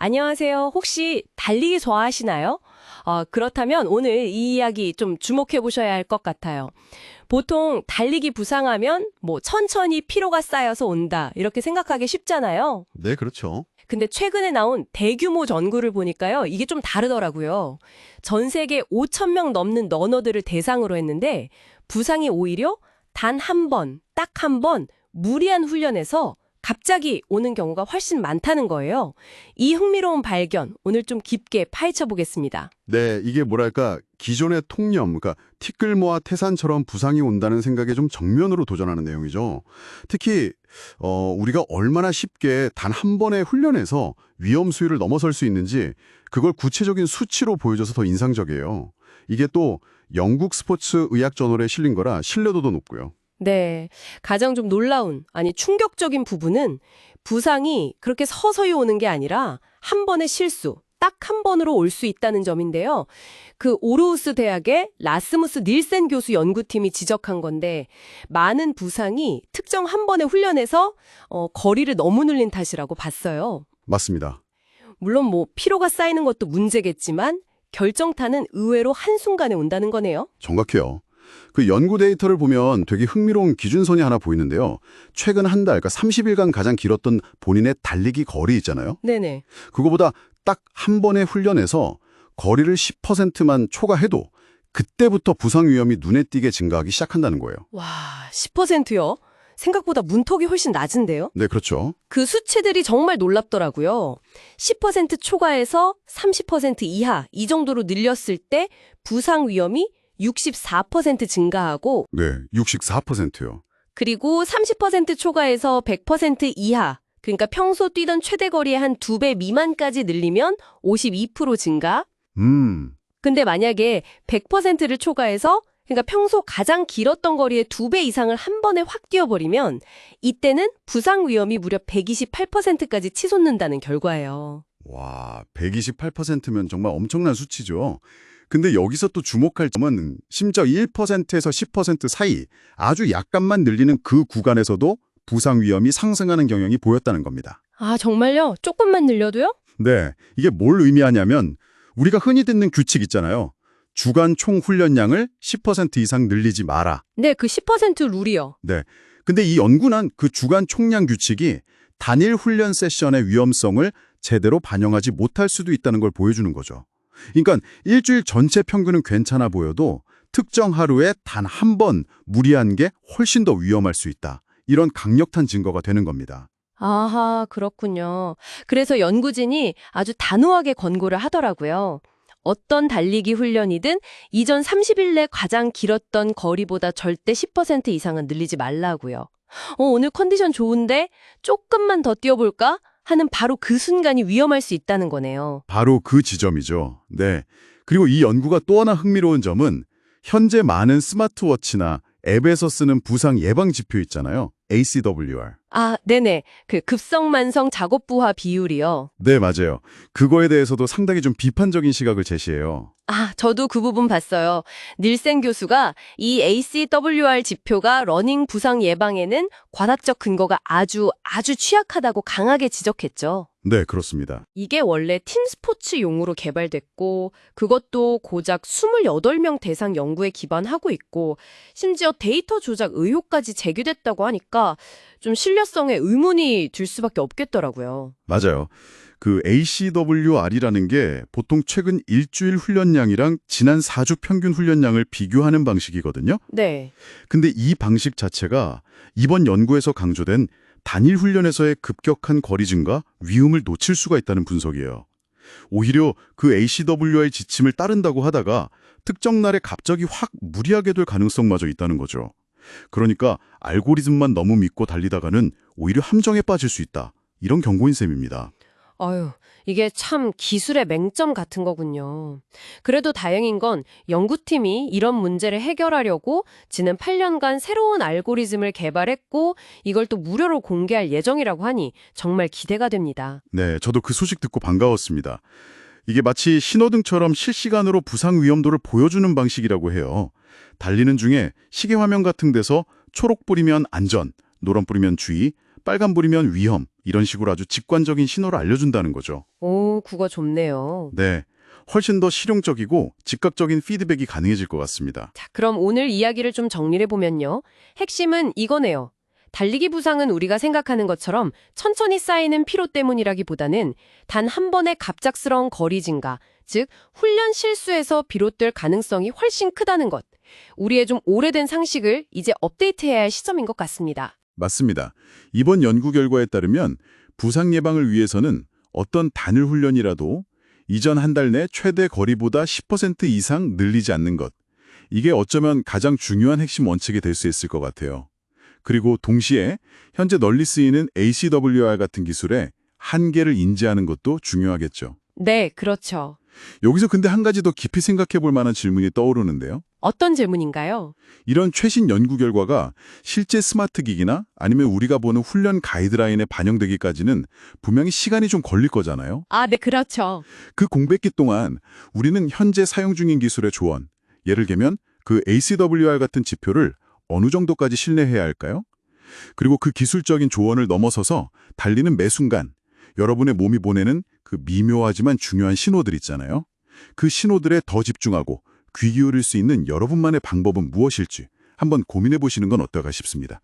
안녕하세요. 혹시 달리기 좋아하시나요? 그렇다면 오늘 이 이야기 좀 주목해 보셔야 할 것 같아요. 보통 달리기 부상하면 천천히 피로가 쌓여서 온다 이렇게 생각하기 쉽잖아요. 네, 그렇죠. 근데 최근에 나온 대규모 연구를 보니까요. 이게 좀 다르더라고요. 전 세계 5천 명 넘는 러너들을 대상으로 했는데 부상이 오히려 단 한 번, 딱 한 번 무리한 훈련에서 갑자기 오는 경우가 훨씬 많다는 거예요. 이 흥미로운 발견 오늘 좀 깊게 파헤쳐 보겠습니다. 네, 이게 뭐랄까 기존의 통념, 그러니까 티끌모아 태산처럼 부상이 온다는 생각에 좀 정면으로 도전하는 내용이죠. 특히 우리가 얼마나 쉽게 단 한 번의 훈련에서 위험 수위를 넘어설 수 있는지 그걸 구체적인 수치로 보여줘서 더 인상적이에요. 이게 또 영국 스포츠 의학 저널에 실린 거라 신뢰도도 높고요. 네, 가장 좀 놀라운, 아니 충격적인 부분은 부상이 그렇게 서서히 오는 게 아니라 한 번의 실수, 딱 한 번으로 올 수 있다는 점인데요. 그 오르우스 대학의 라스무스 닐센 교수 연구팀이 지적한 건데 많은 부상이 특정 한 번의 훈련에서 거리를 너무 늘린 탓이라고 봤어요. 맞습니다. 물론 피로가 쌓이는 것도 문제겠지만 결정타는 의외로 한순간에 온다는 거네요. 정확해요. 그 연구 데이터를 보면 되게 흥미로운 기준선이 하나 보이는데요. 최근 한 달, 그러니까 30일간 가장 길었던 본인의 달리기 거리 있잖아요. 네네. 그거보다 딱 한 번의 훈련에서 거리를 10%만 초과해도 그때부터 부상 위험이 눈에 띄게 증가하기 시작한다는 거예요. 와, 10%요? 생각보다 문턱이 훨씬 낮은데요? 네, 그렇죠. 그 수치들이 정말 놀랍더라고요. 10% 초과해서 30% 이하 이 정도로 늘렸을 때 부상 위험이 64% 증가하고 네, 64%요. 그리고 30% 초과해서 100% 이하 그러니까 평소 뛰던 최대 거리의 한 2배 미만까지 늘리면 52% 증가. 근데 만약에 100%를 초과해서 그러니까 평소 가장 길었던 거리의 2배 이상을 한 번에 확 뛰어버리면 이때는 부상 위험이 무려 128%까지 치솟는다는 결과예요. 와, 128%면 정말 엄청난 수치죠. 근데 여기서 또 주목할 점은 심지어 1%에서 10% 사이 아주 약간만 늘리는 그 구간에서도 부상 위험이 상승하는 경향이 보였다는 겁니다. 아, 정말요? 조금만 늘려도요? 네, 이게 뭘 의미하냐면 우리가 흔히 듣는 규칙 있잖아요. 주간 총 훈련량을 10% 이상 늘리지 마라. 네, 그 10% 룰이요. 네, 근데 이 연구는 그 주간 총량 규칙이 단일 훈련 세션의 위험성을 제대로 반영하지 못할 수도 있다는 걸 보여주는 거죠. 그러니까 일주일 전체 평균은 괜찮아 보여도 특정 하루에 단 한 번 무리한 게 훨씬 더 위험할 수 있다. 이런 강력한 증거가 되는 겁니다. 아하, 그렇군요. 그래서 연구진이 아주 단호하게 권고를 하더라고요. 어떤 달리기 훈련이든 이전 30일 내 가장 길었던 거리보다 절대 10% 이상은 늘리지 말라고요. 오늘 컨디션 좋은데 조금만 더 뛰어볼까? 하는 바로 그 순간이 위험할 수 있다는 거네요. 바로 그 지점이죠. 네. 그리고 이 연구가 또 하나 흥미로운 점은 현재 많은 스마트워치나 앱에서 쓰는 부상 예방 지표 있잖아요. ACWR. 아, 네네. 그 급성만성 작업부하 비율이요. 네, 맞아요. 그거에 대해서도 상당히 좀 비판적인 시각을 제시해요. 아, 저도 그 부분 봤어요. 닐센 교수가 이 ACWR 지표가 러닝 부상 예방에는 과다적 근거가 아주 취약하다고 강하게 지적했죠. 네, 그렇습니다. 이게 원래 팀 스포츠 용으로 개발됐고 그것도 고작 28명 대상 연구에 기반하고 있고 심지어 데이터 조작 의혹까지 제기됐다고 하니까 좀 신뢰성에 의문이 들 수밖에 없겠더라고요. 맞아요. 그 ACWR이라는 게 보통 최근 일주일 훈련량이랑 지난 4주 평균 훈련량을 비교하는 방식이거든요. 네. 근데 이 방식 자체가 이번 연구에서 강조된 단일 훈련에서의 급격한 거리 증가, 위험을 놓칠 수가 있다는 분석이에요. 오히려 그 ACWR 지침을 따른다고 하다가 특정 날에 갑자기 확 무리하게 될 가능성마저 있다는 거죠. 그러니까 알고리즘만 너무 믿고 달리다가는 오히려 함정에 빠질 수 있다. 이런 경고인 셈입니다. 아유, 이게 참 기술의 맹점 같은 거군요. 그래도 다행인 건 연구팀이 이런 문제를 해결하려고 지난 8년간 새로운 알고리즘을 개발했고 이걸 또 무료로 공개할 예정이라고 하니 정말 기대가 됩니다. 네, 저도 그 소식 듣고 반가웠습니다. 이게 마치 신호등처럼 실시간으로 부상 위험도를 보여주는 방식이라고 해요. 달리는 중에 시계 화면 같은 데서 초록 불이면 안전, 노란 불이면 주의, 빨간 불이면 위험 이런 식으로 아주 직관적인 신호를 알려준다는 거죠. 오, 그거 좋네요. 네, 훨씬 더 실용적이고 즉각적인 피드백이 가능해질 것 같습니다. 자, 그럼 오늘 이야기를 좀 정리해 보면요. 핵심은 이거네요. 달리기 부상은 우리가 생각하는 것처럼 천천히 쌓이는 피로 때문이라기보다는 단 한 번의 갑작스러운 거리 증가, 즉 훈련 실수에서 비롯될 가능성이 훨씬 크다는 것. 우리의 좀 오래된 상식을 이제 업데이트해야 할 시점인 것 같습니다. 맞습니다. 이번 연구 결과에 따르면 부상 예방을 위해서는 어떤 단일 훈련이라도 이전 한 달 내 최대 거리보다 10% 이상 늘리지 않는 것. 이게 어쩌면 가장 중요한 핵심 원칙이 될 수 있을 것 같아요. 그리고 동시에 현재 널리 쓰이는 ACWR 같은 기술의 한계를 인지하는 것도 중요하겠죠. 네, 그렇죠. 여기서 근데 한 가지 더 깊이 생각해 볼 만한 질문이 떠오르는데요. 어떤 질문인가요? 이런 최신 연구 결과가 실제 스마트 기기나 아니면 우리가 보는 훈련 가이드라인에 반영되기까지는 분명히 시간이 좀 걸릴 거잖아요. 아, 네, 그렇죠. 그 공백기 동안 우리는 현재 사용 중인 기술의 조언, 예를 들면 그 ACWR 같은 지표를 어느 정도까지 신뢰해야 할까요? 그리고 그 기술적인 조언을 넘어서서 달리는 매 순간 여러분의 몸이 보내는 그 미묘하지만 중요한 신호들 있잖아요. 그 신호들에 더 집중하고 귀 기울일 수 있는 여러분만의 방법은 무엇일지 한번 고민해 보시는 건 어떨까 싶습니다.